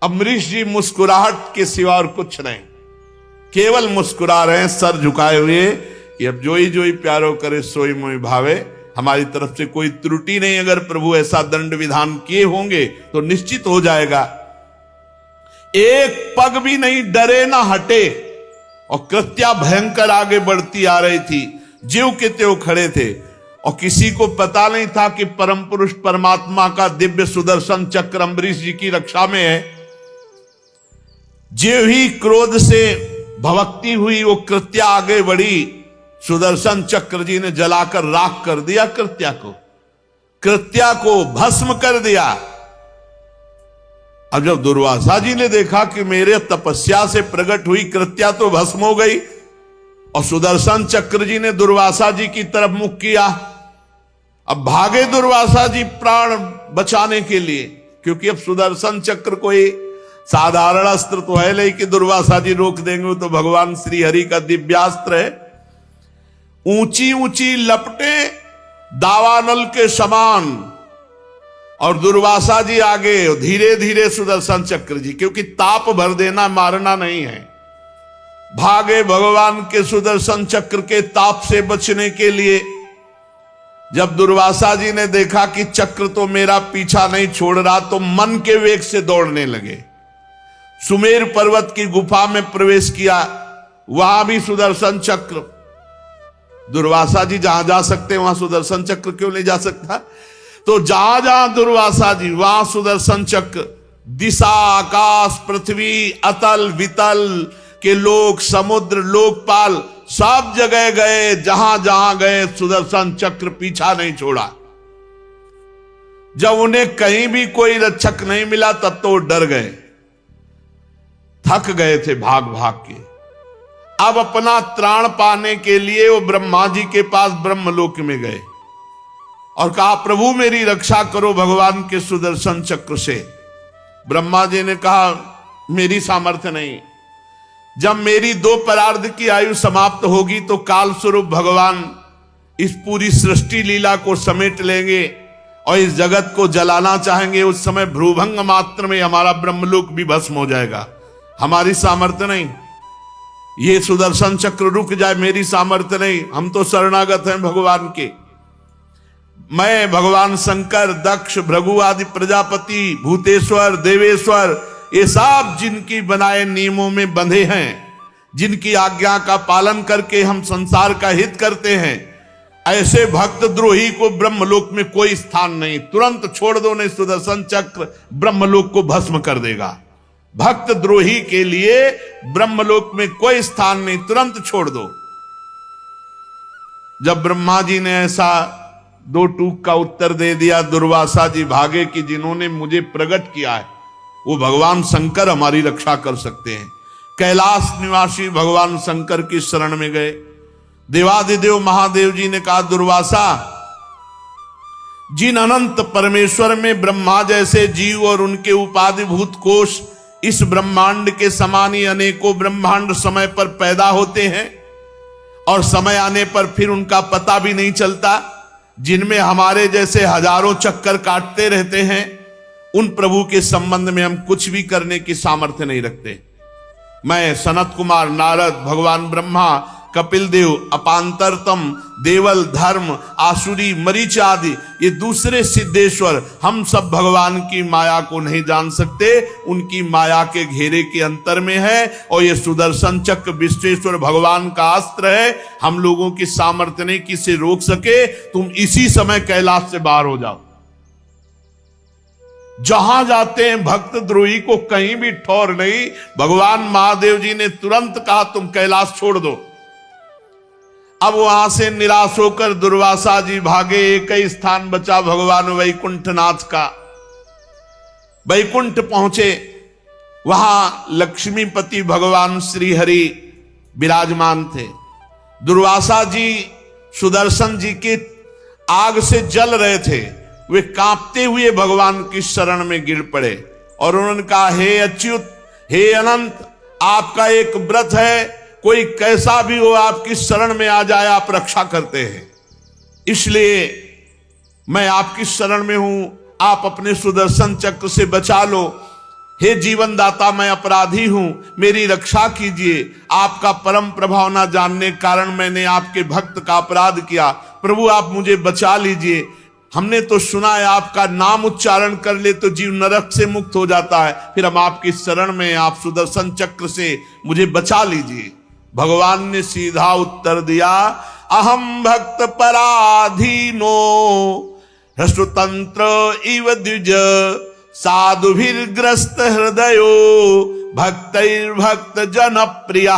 अम्बरीश जी मुस्कुराहट के सिवा और कुछ नहीं, केवल मुस्कुरा रहे हैं सर झुकाए हुए कि अब जोई प्यारो करे सोई मोई भावे। हमारी तरफ से कोई त्रुटि नहीं, अगर प्रभु ऐसा दंड विधान किए होंगे तो निश्चित हो जाएगा। एक पग भी नहीं डरे ना हटे और कृत्या भयंकर आगे बढ़ती आ रही थी। ज्यों के त्यों खड़े थे और किसी को पता नहीं था कि परम पुरुष परमात्मा का दिव्य सुदर्शन चक्र अम्बरीश जी की रक्षा में है। ज्यों ही क्रोध से भवक्ति हुई वो कृत्या आगे बढ़ी, सुदर्शन चक्र जी ने जलाकर राख कर दिया कृत्या को भस्म कर दिया। अब जब दुर्वासा जी ने देखा कि मेरे तपस्या से प्रकट हुई कृत्या तो भस्म हो गई और सुदर्शन चक्र जी ने दुर्वासा जी की तरफ मुख किया, अब भागे दुर्वासा जी प्राण बचाने के लिए, क्योंकि अब सुदर्शन चक्र कोई साधारण अस्त्र तो है नहीं कि दुर्वासा जी रोक देंगे, तो भगवान श्री हरि का दिव्यास्त्र है। ऊंची ऊंची लपटे दावानल के समान और दुर्वासा जी आगे धीरे धीरे सुदर्शन चक्र जी, क्योंकि ताप भर देना मारना नहीं है, भागे भगवान के सुदर्शन चक्र के ताप से बचने के लिए। जब दुर्वासा जी ने देखा कि चक्र तो मेरा पीछा नहीं छोड़ रहा, तो मन के वेग से दौड़ने लगे, सुमेर पर्वत की गुफा में प्रवेश किया, वहां भी सुदर्शन चक्र। दुर्वासा जी जहां जा सकते वहां सुदर्शन चक्र क्यों नहीं जा सकता? तो जहां जहां दुर्वासा जी वहां सुदर्शन चक्र। दिशा आकाश पृथ्वी अतल वितल के लोक समुद्र लोकपाल सब जगह गए, जहां जहां गए सुदर्शन चक्र पीछा नहीं छोड़ा। जब उन्हें कहीं भी कोई रक्षक नहीं मिला तब तो डर गए, थक गए थे भाग भाग के। अब अपना त्राण पाने के लिए वो ब्रह्मा जी के पास ब्रह्मलोक में गए और कहा प्रभु मेरी रक्षा करो भगवान के सुदर्शन चक्र से। ब्रह्मा जी ने कहा मेरी सामर्थ्य नहीं, जब मेरी 2 परार्ध की आयु समाप्त होगी तो काल स्वरूप भगवान इस पूरी सृष्टि लीला को समेट लेंगे और इस जगत को जलाना चाहेंगे। उस समय भ्रूभंग मात्र में हमारा ब्रह्मलोक भी भस्म हो जाएगा, हमारी सामर्थ्य नहीं। ये सुदर्शन चक्र रुक जाए, मेरी सामर्थ्य नहीं, हम तो शरणागत हैं भगवान के। मैं भगवान शंकर दक्ष भृगु आदि प्रजापति भूतेश्वर देवेश्वर ये सब जिनकी बनाए नियमों में बंधे हैं, जिनकी आज्ञा का पालन करके हम संसार का हित करते हैं, ऐसे भक्त द्रोही को ब्रह्मलोक में कोई स्थान नहीं। तुरंत छोड़ दो, नहीं सुदर्शन चक्र ब्रह्मलोक को भस्म कर देगा। भक्त द्रोही के लिए ब्रह्मलोक में कोई स्थान नहीं, तुरंत छोड़ दो। जब ब्रह्मा जी ने ऐसा 2 टूक का उत्तर दे दिया, दुर्वासा जी भागे कि जिन्होंने मुझे प्रकट किया है वो भगवान शंकर हमारी रक्षा कर सकते हैं। कैलाश निवासी भगवान शंकर की शरण में गए। देवादिदेव महादेव जी ने कहा दुर्वासा, जिन अनंत परमेश्वर में ब्रह्मा जैसे जीव और उनके उपाधिभूत कोश इस ब्रह्मांड के समान ही अनेकों ब्रह्मांड समय पर पैदा होते हैं और समय आने पर फिर उनका पता भी नहीं चलता, जिनमें हमारे जैसे हजारों चक्कर काटते रहते हैं, उन प्रभु के संबंध में हम कुछ भी करने की सामर्थ्य नहीं रखते। मैं सनत कुमार नारद भगवान ब्रह्मा कपिल देव अपांतरतम देवल धर्म आसुरी मरीच आदि ये दूसरे सिद्धेश्वर हम सब भगवान की माया को नहीं जान सकते, उनकी माया के घेरे के अंतर में है। और ये सुदर्शन चक्र विश्वेश्वर भगवान का अस्त्र है, हम लोगों की सामर्थ्य नहीं कि इसे रोक सके। तुम इसी समय कैलाश से बाहर हो जाओ। जहां जाते हैं भक्त द्रोही को कहीं भी ठौर नहीं। भगवान महादेव जी ने तुरंत कहा तुम कैलाश छोड़ दो। अब वहां से निराश होकर दुर्वासा जी भागे। एक ही स्थान बचा भगवान वैकुंठनाथ का। वैकुंठ पहुंचे, वहां लक्ष्मीपति भगवान श्री हरि विराजमान थे। दुर्वासा जी सुदर्शन जी के आग से जल रहे थे, वे कांपते हुए भगवान की शरण में गिर पड़े और उन्होंने कहा हे अच्युत हे अनंत, आपका एक व्रत है, कोई कैसा भी हो आपकी शरण में आ जाए आप रक्षा करते हैं, इसलिए मैं आपकी शरण में हूं, आप अपने सुदर्शन चक्र से बचा लो। हे जीवन दाता, मैं अपराधी हूं, मेरी रक्षा कीजिए। आपका परम प्रभाव ना जानने के कारण मैंने आपके भक्त का अपराध किया, प्रभु आप मुझे बचा लीजिए। हमने तो सुना है आपका नाम उच्चारण कर ले तो जीव नरक से मुक्त हो जाता है, फिर हम आपकी शरण में, आप सुदर्शन चक्र से मुझे बचा लीजिए। भगवान ने सीधा उत्तर दिया, अहम भक्त पराधीनो हृष्टतंत्र इव द्विज साधुभिर्ग्रस्त हृदयो भक्तैर्भक्त जन प्रिय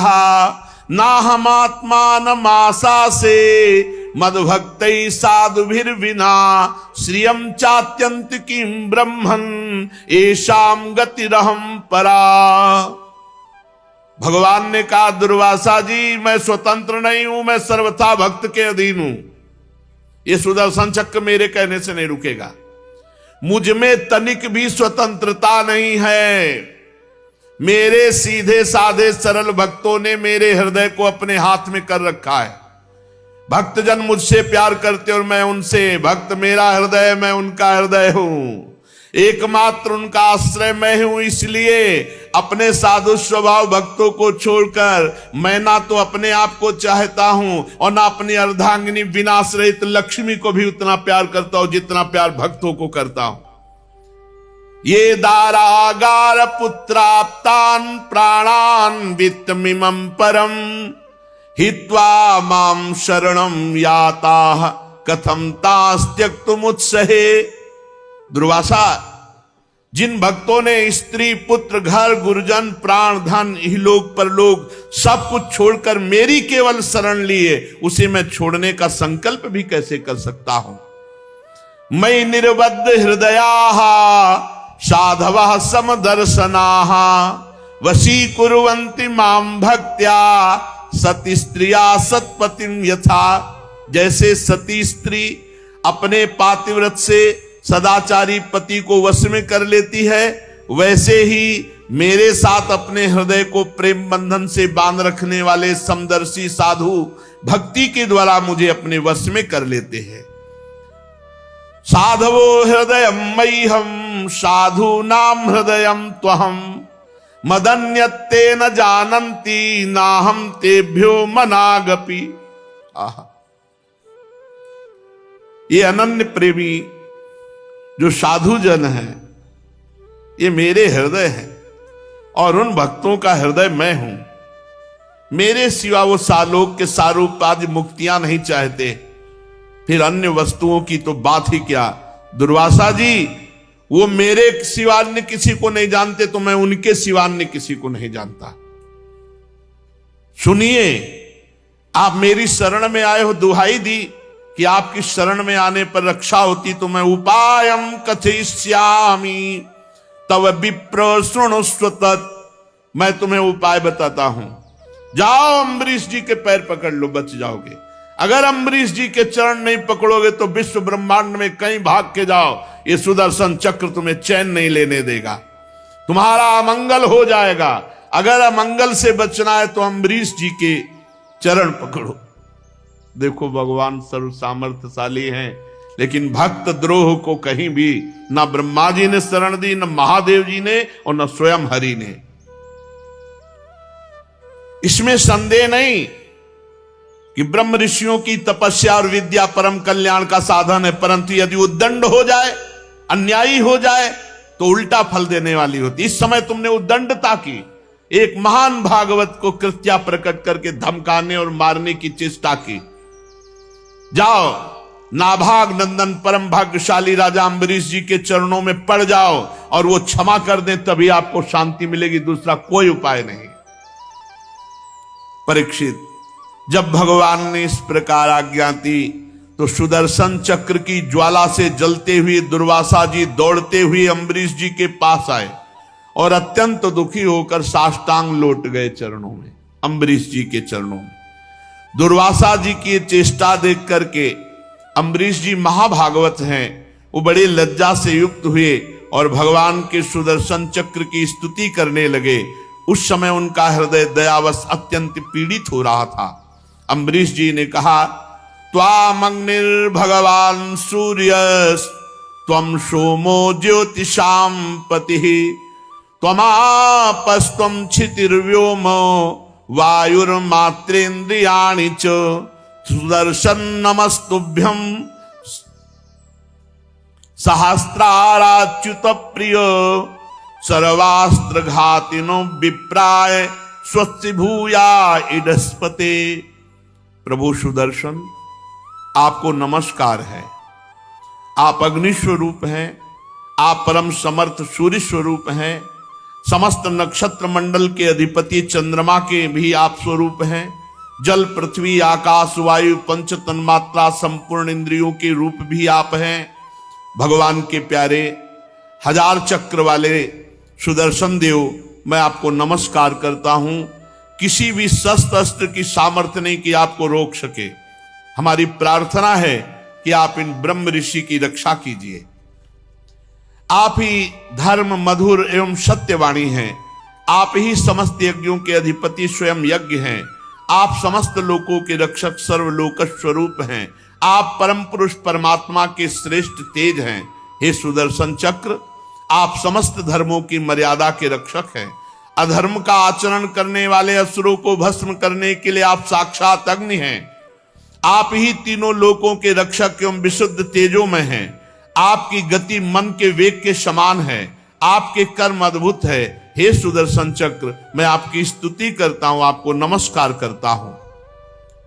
नाहमात्मानमासा से मद्भक्तै साधुभिर्विना श्रियं चात्यंत किं ब्रह्मन् येषां गतिरहं परा। भगवान ने कहा, दुर्वासा जी मैं स्वतंत्र नहीं हूं, मैं सर्वथा भक्त के अधीन हूं। ये सुदर्शन चक्र मेरे कहने से नहीं रुकेगा। मुझ में तनिक भी स्वतंत्रता नहीं है। मेरे सीधे साधे सरल भक्तों ने मेरे हृदय को अपने हाथ में कर रखा है। भक्तजन मुझसे प्यार करते और मैं उनसे। भक्त मेरा हृदय, मैं उनका हृदय हूं। एकमात्र उनका आश्रय मैं हूं। इसलिए अपने साधु स्वभाव भक्तों को छोड़कर मैं ना तो अपने आप को चाहता हूं और ना अपनी अर्धांगिनी विनाश रहित लक्ष्मी को भी उतना प्यार करता हूं जितना प्यार भक्तों को करता हूं। ये दारागार पुत्राप्तान प्राणान वित्तमिमं परम हित्वा मां शरणं याताः कथं तास्त्यक्तुमुत्सहे। दुर्वासा, जिन भक्तों ने स्त्री पुत्र घर गुरुजन प्राण धन इहलोक परलोक सब कुछ छोड़कर मेरी केवल शरण लिए, उसे मैं छोड़ने का संकल्प भी कैसे कर सकता हूं। मयि निर्बद्ध हृदयाः साधवः समदर्शनाः वशीकुर्वन्ति मां भक्त्या सती स्त्रिया सत्पतिं यथा। जैसे सती स्त्री अपने पातिव्रत से सदाचारी पति को वश में कर लेती है, वैसे ही मेरे साथ अपने हृदय को प्रेम बंधन से बांध रखने वाले समदर्शी साधु भक्ति के द्वारा मुझे अपने वश में कर लेते हैं। साधवो हृदय मह्यम साधु नाम हृदय त्वहम मदन्यते न जानन्ति नाहम तेभ्यो मनागपि। ये अनन्य प्रेमी जो साधु जन है, ये मेरे हृदय है और उन भक्तों का हृदय मैं हूं। मेरे सिवा वो सालोक के सारूप आदि मुक्तियां नहीं चाहते, फिर अन्य वस्तुओं की तो बात ही क्या। दुर्वासा जी, वो मेरे सिवा अन्य किसी को नहीं जानते तो मैं उनके सिवा अन्य किसी को नहीं जानता। सुनिए, आप मेरी शरण में आए हो, दुहाई दी कि आपकी शरण में आने पर रक्षा होती तो मैं उपायम कथयिष्यामि तव विप्र शृणुष्व तत्। मैं तुम्हें उपाय बताता हूं, जाओ अम्बरीश जी के पैर पकड़ लो, बच जाओगे। अगर अम्बरीश जी के चरण नहीं पकड़ोगे तो विश्व ब्रह्मांड में कहीं भाग के जाओ, ये सुदर्शन चक्र तुम्हें चैन नहीं लेने देगा, तुम्हारा अमंगल हो जाएगा। अगर अमंगल से बचना है तो अम्बरीश जी के चरण पकड़ो। देखो, भगवान सर्व सामर्थ्यशाली हैं, लेकिन भक्त द्रोह को कहीं भी ना ब्रह्मा जी ने शरण दी, न महादेव जी ने और न स्वयं हरि ने। इसमें संदेह नहीं कि ब्रह्म ऋषियों की तपस्या और विद्या परम कल्याण का साधन है, परंतु यदि उद्दंड हो जाए, अन्यायी हो जाए तो उल्टा फल देने वाली होती। इस समय तुमने उद्दंडता की, एक महान भागवत को कृत्या प्रकट करके धमकाने और मारने की चेष्टा की। जाओ, नाभाग नंदन परम भाग्यशाली राजा अम्बरीश जी के चरणों में पड़ जाओ और वो क्षमा कर दें, तभी आपको शांति मिलेगी, दूसरा कोई उपाय नहीं। परीक्षित, जब भगवान ने इस प्रकार आज्ञा दी तो सुदर्शन चक्र की ज्वाला से जलते हुए दुर्वासा जी दौड़ते हुए अम्बरीश जी के पास आए और अत्यंत दुखी होकर साष्टांग लौट गए चरणों में, अम्बरीश जी के चरणों में। दुर्वासा जी की चेष्टा देख करके अम्बरीश जी महाभागवत हैं, वो बड़े लज्जा से युक्त हुए और भगवान के सुदर्शन चक्र की स्तुति करने लगे। उस समय उनका हृदय दयावश अत्यंत पीड़ित हो रहा था। अम्बरीश जी ने कहा, त्वामग्निर् भगवान सूर्य त्वं सोमो ज्योतिषां पतिः त्वमापस्त्वं क्षितिर्व्योमो वायुर्मात्रेन्द्रियाणि च सुदर्शन नमस्तुभ्यं सहस्राराच्युत प्रिय सर्वास्त्रघातिनो विप्राय स्वस्ति भूया इडस्पते। प्रभु सुदर्शन, आपको नमस्कार है। आप अग्नि स्वरूप हैं, आप परम समर्थ सूर्य स्वरूप हैं, समस्त नक्षत्र मंडल के अधिपति चंद्रमा के भी आप स्वरूप हैं, जल पृथ्वी आकाश वायु पंच तन्मात्रा संपूर्ण इंद्रियों के रूप भी आप हैं। भगवान के प्यारे हजार चक्र वाले सुदर्शन देव, मैं आपको नमस्कार करता हूं। किसी भी शस्त्र अस्त्र की सामर्थ्य नहीं कि आपको रोक सके। हमारी प्रार्थना है कि आप इन ब्रह्म ऋषि की रक्षा कीजिए। आप ही धर्म मधुर एवं सत्यवाणी हैं। आप ही समस्त यज्ञों के अधिपति स्वयं यज्ञ हैं। आप समस्त लोकों के रक्षक सर्वलोक स्वरूप हैं। आप परम पुरुष परमात्मा के श्रेष्ठ तेज हैं। हे सुदर्शन चक्र, आप समस्त धर्मों की मर्यादा के रक्षक हैं। अधर्म का आचरण करने वाले असुरों को भस्म करने के लिए आप साक्षात अग्नि हैं। आप ही तीनों लोकों के रक्षक एवं विशुद्ध तेजों में हैं। आपकी गति मन के वेग के समान है। आपके कर्म अद्भुत है। हे सुदर्शन चक्र, मैं आपकी स्तुति करता हूं, आपको नमस्कार करता हूं।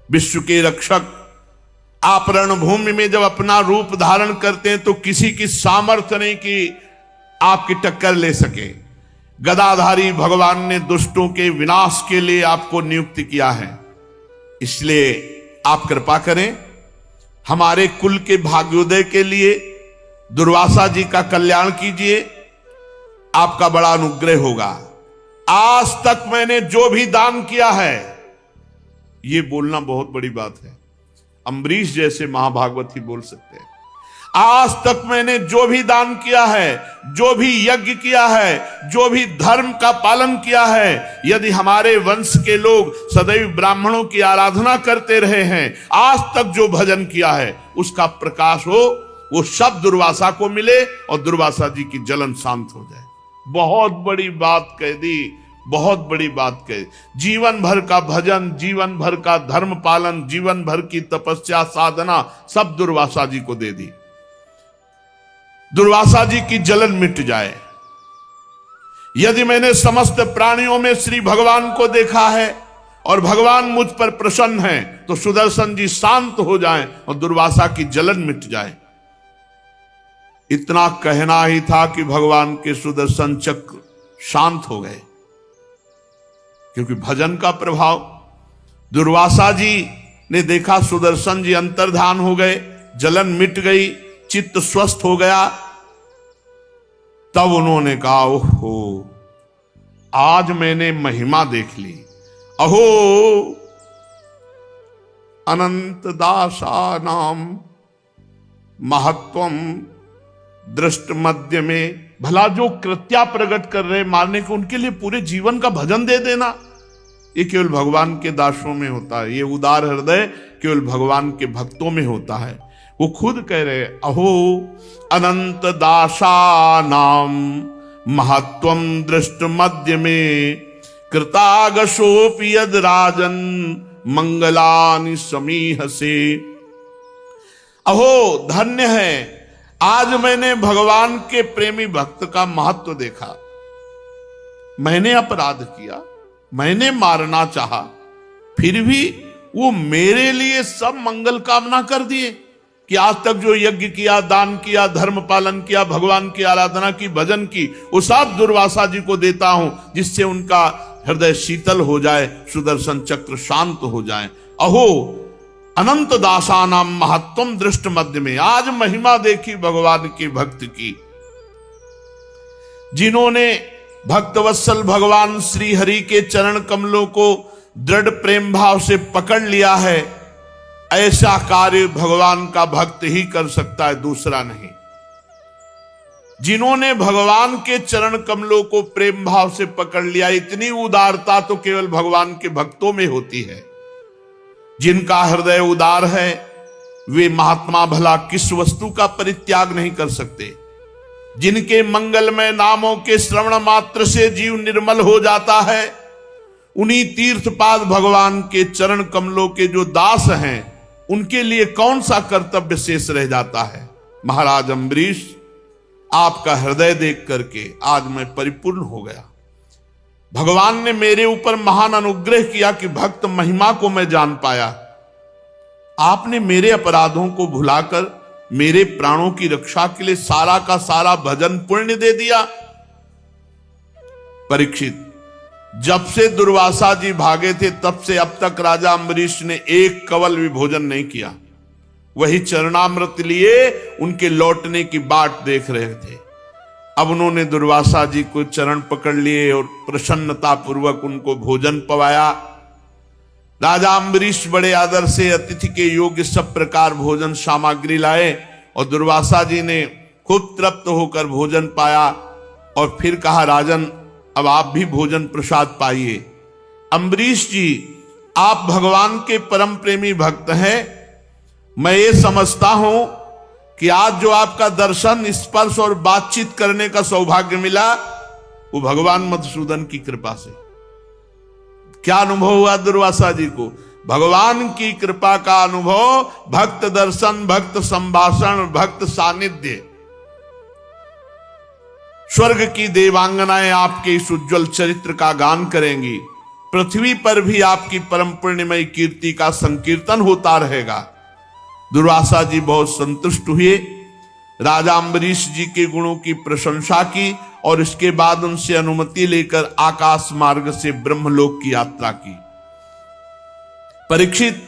विश्व के रक्षक, आप रणभूमि में जब अपना रूप धारण करते हैं तो किसी की सामर्थ्य नहीं कि आपकी टक्कर ले सके। गदाधारी भगवान ने दुष्टों के विनाश के लिए आपको नियुक्त किया है। इसलिए आप कृपा करें, हमारे कुल के भाग्योदय के लिए दुर्वासा जी का कल्याण कीजिए। आपका बड़ा अनुग्रह होगा। आज तक मैंने जो भी दान किया है, यह बोलना बहुत बड़ी बात है, अम्बरीश जैसे महाभागवत ही बोल सकते हैं। आज तक मैंने जो भी दान किया है, जो भी यज्ञ किया है, जो भी धर्म का पालन किया है, यदि हमारे वंश के लोग सदैव ब्राह्मणों की आराधना करते रहे हैं, आज तक जो भजन किया है, उसका प्रकाश हो, वो सब दुर्वासा को मिले और दुर्वासा जी की जलन शांत हो जाए। बहुत बड़ी बात कह दी, बहुत बड़ी बात कह। जीवन भर का भजन, जीवन भर का धर्म पालन, जीवन भर की तपस्या साधना सब दुर्वासा जी को दे दी। दुर्वासा जी की जलन मिट जाए। यदि मैंने समस्त प्राणियों में श्री भगवान को देखा है और भगवान मुझ पर प्रसन्न है, तो सुदर्शन जी शांत हो जाएं और दुर्वासा की जलन मिट जाए। इतना कहना ही था कि भगवान के सुदर्शन चक्र शांत हो गए, क्योंकि भजन का प्रभाव। दुर्वासा जी ने देखा सुदर्शन जी अंतर्धान हो गए, जलन मिट गई, चित्त स्वस्थ हो गया। तब उन्होंने कहा, ओहो, आज मैंने महिमा देख ली। अहो अनंत दासा नाम महत्वम दृष्ट मध्य में। भला जो कृत्या प्रकट कर रहे मारने को, उनके लिए पूरे जीवन का भजन दे देना, ये केवल भगवान के दासों में होता है। ये उदार हृदय केवल भगवान के भक्तों में होता है। वो खुद कह रहे, अहो अनंत दासा नाम महत्वम दृष्ट मध्य में कृतागशोपि यद राजन मंगलानि समीह से। अहो धन्य है, आज मैंने भगवान के प्रेमी भक्त का महत्व देखा। मैंने अपराध किया, मैंने मारना चाहा, फिर भी वो मेरे लिए सब मंगल कामना कर दिए कि आज तक जो यज्ञ किया, दान किया, धर्म पालन किया, भगवान की आराधना की, भजन की, वो सब दुर्वासा जी को देता हूं, जिससे उनका हृदय शीतल हो जाए, सुदर्शन चक्र शांत हो जाए। अहो अनंत दासानाम महत्वम दृष्ट मध्य में। आज महिमा देखी भगवान के भक्त की। जिन्होंने भक्तवत्सल भगवान श्री हरि के चरण कमलों को दृढ़ प्रेम भाव से पकड़ लिया है, ऐसा कार्य भगवान का भक्त ही कर सकता है, दूसरा नहीं। जिन्होंने भगवान के चरण कमलों को प्रेम भाव से पकड़ लिया, इतनी उदारता तो केवल भगवान के भक्तों में होती है। जिनका हृदय उदार है, वे महात्मा भला किस वस्तु का परित्याग नहीं कर सकते। जिनके मंगलमय नामों के श्रवण मात्र से जीव निर्मल हो जाता है, उन्हीं तीर्थपाद भगवान के चरण कमलों के जो दास हैं, उनके लिए कौन सा कर्तव्य शेष रह जाता है। महाराज अम्बरीश, आपका हृदय देख करके आज मैं परिपूर्ण हो गया। भगवान ने मेरे ऊपर महान अनुग्रह किया कि भक्त महिमा को मैं जान पाया। आपने मेरे अपराधों को भुलाकर मेरे प्राणों की रक्षा के लिए सारा का सारा भजन पुण्य दे दिया। परीक्षित, जब से दुर्वासा जी भागे थे तब से अब तक राजा अम्बरीश ने एक कवल भी भोजन नहीं किया। वही चरणामृत लिए उनके लौटने की बाट देख रहे थे। अब उन्होंने दुर्वासा जी को चरण पकड़ लिए और प्रसन्नता पूर्वक उनको भोजन पवाया। राजा अम्बरीश बड़े आदर से अतिथि के योग्य सब प्रकार भोजन सामग्री लाए और दुर्वासा जी ने खूब तृप्त होकर भोजन पाया और फिर कहा, राजन अब आप भी भोजन प्रसाद पाइए। अम्बरीश जी, आप भगवान के परम प्रेमी भक्त हैं। मैं ये समझता हूं कि आज जो आपका दर्शन, स्पर्श और बातचीत करने का सौभाग्य मिला वो भगवान मधुसूदन की कृपा से। क्या अनुभव हुआ दुर्वासा जी को? भगवान की कृपा का अनुभव, भक्त दर्शन, भक्त संभाषण, भक्त सानिध्य। स्वर्ग की देवांगनाएं आपके इस उज्जवल चरित्र का गान करेंगी। पृथ्वी पर भी आपकी परम पुण्यमयी कीर्ति का संकीर्तन होता रहेगा। दुर्वासा जी बहुत संतुष्ट हुए। राजा अम्बरीश जी के गुणों की प्रशंसा की और इसके बाद उनसे अनुमति लेकर आकाश मार्ग से ब्रह्मलोक की यात्रा की। परीक्षित,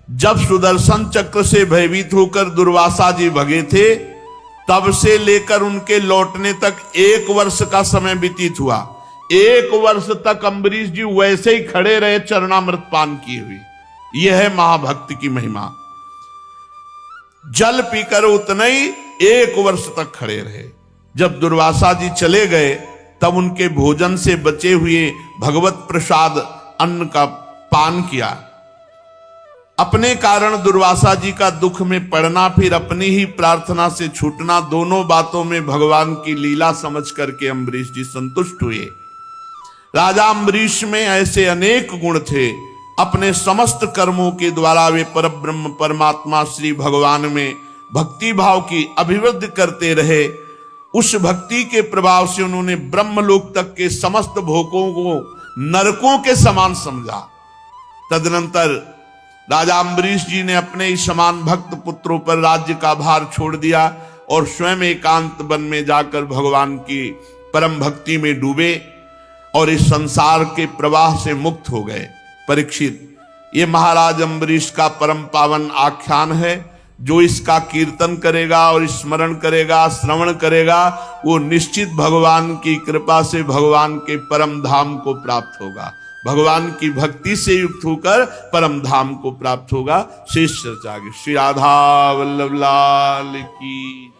जब सुदर्शन चक्र से भयभीत होकर दुर्वासा जी भगे थे तब से लेकर उनके लौटने तक 1 वर्ष का समय व्यतीत हुआ। 1 वर्ष तक अम्बरीश जी वैसे ही खड़े रहे चरणामृत पान किए हुए। यह है महाभक्ति की महिमा। जल पीकर उतने ही 1 वर्ष तक खड़े रहे। जब दुर्वासा जी चले गए तब उनके भोजन से बचे हुए भगवत प्रसाद अन्न का पान किया। अपने कारण दुर्वासा जी का दुख में पड़ना, फिर अपनी ही प्रार्थना से छूटना, दोनों बातों में भगवान की लीला समझ करके अम्बरीश जी संतुष्ट हुए। राजा अम्बरीश में ऐसे अनेक गुण थे। अपने समस्त कर्मों के द्वारा वे परब्रह्म परमात्मा श्री भगवान में भक्ति भाव की अभिवृद्धि करते रहे। उस भक्ति के प्रभाव से उन्होंने ब्रह्मलोक तक के समस्त भोगों को नरकों के समान समझा। तदनंतर राजा अम्बरीश जी ने अपने ही समान भक्त पुत्रों पर राज्य का भार छोड़ दिया और स्वयं एकांत वन में जाकर भगवान की परम भक्ति में डूबे और इस संसार के प्रवाह से मुक्त हो गए। परीक्षित, ये महाराज अम्बरीश का परम पावन आख्यान है। जो इसका कीर्तन करेगा और स्मरण करेगा, श्रवण करेगा, वो निश्चित भगवान की कृपा से भगवान के परम धाम को प्राप्त होगा। भगवान की भक्ति से युक्त होकर परम धाम को प्राप्त होगा। शेष चर्चा आगे। श्री राधा वल्लभ लाल की।